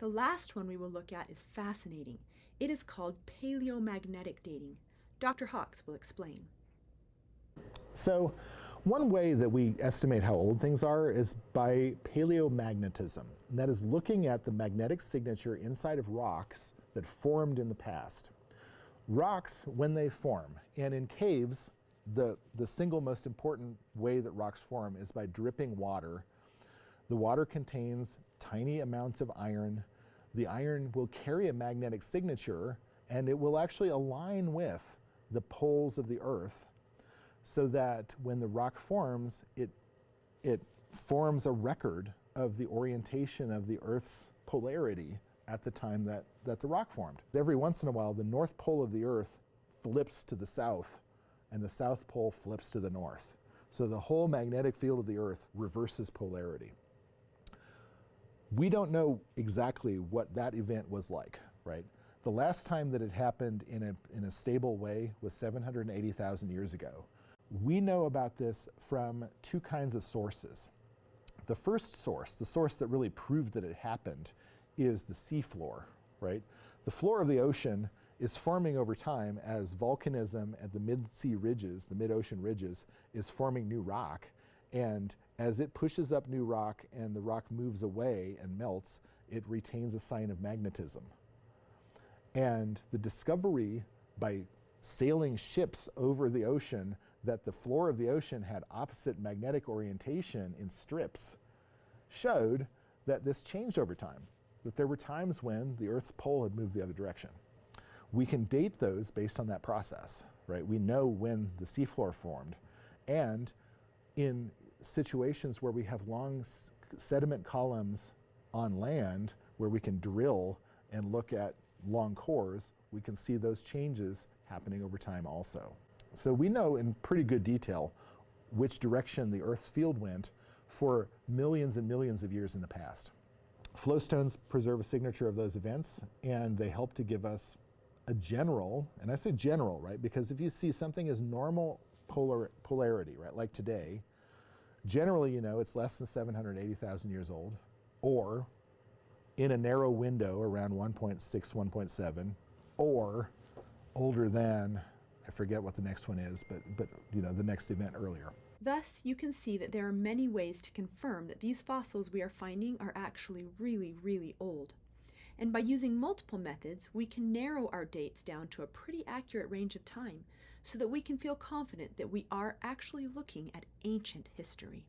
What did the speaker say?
The last one we will look at is fascinating. It is called paleomagnetic dating. Dr. Hawks will explain. So one way that we estimate how old things are is by paleomagnetism. And that is looking at the magnetic signature inside of rocks that formed in the past. Rocks, when they form, and in caves, the single most important way that rocks form is by dripping water. The water contains tiny amounts of iron. The iron will carry a magnetic signature, and it will actually align with the poles of the Earth, so that when the rock forms, it forms a record of the orientation of the Earth's polarity at the time that the rock formed. Every once in a while, the North Pole of the Earth flips to the south, and the South Pole flips to the north. So the whole magnetic field of the Earth reverses polarity. We don't know exactly what that event was like, right? The last time that it happened in a stable way was 780,000 years ago. We know about this from two kinds of sources. The first source, the source that really proved that it happened, is the seafloor, right? The floor of the ocean is forming over time as volcanism at the mid-sea ridges, the mid-ocean ridges, is forming new rock. And as it pushes up new rock and the rock moves away and melts, it retains a sign of magnetism. And the discovery by sailing ships over the ocean that the floor of the ocean had opposite magnetic orientation in strips showed that this changed over time, that there were times when the Earth's pole had moved the other direction. We can date those based on that process, right? We know when the seafloor formed. And in situations where we have long sediment columns on land, where we can drill and look at long cores, we can see those changes happening over time also. So we know in pretty good detail which direction the Earth's field went for millions and millions of years in the past. Flowstones preserve a signature of those events, and they help to give us a general, and I say general, right? Because if you see something as normal polarity, right, like today, generally you know it's less than 780,000 years old, or in a narrow window around 1.6, 1.7, or older than, I forget what the next one is, but you know, the next event earlier. Thus, you can see that there are many ways to confirm that these fossils we are finding are actually really, really old. And by using multiple methods, we can narrow our dates down to a pretty accurate range of time so that we can feel confident that we are actually looking at ancient history.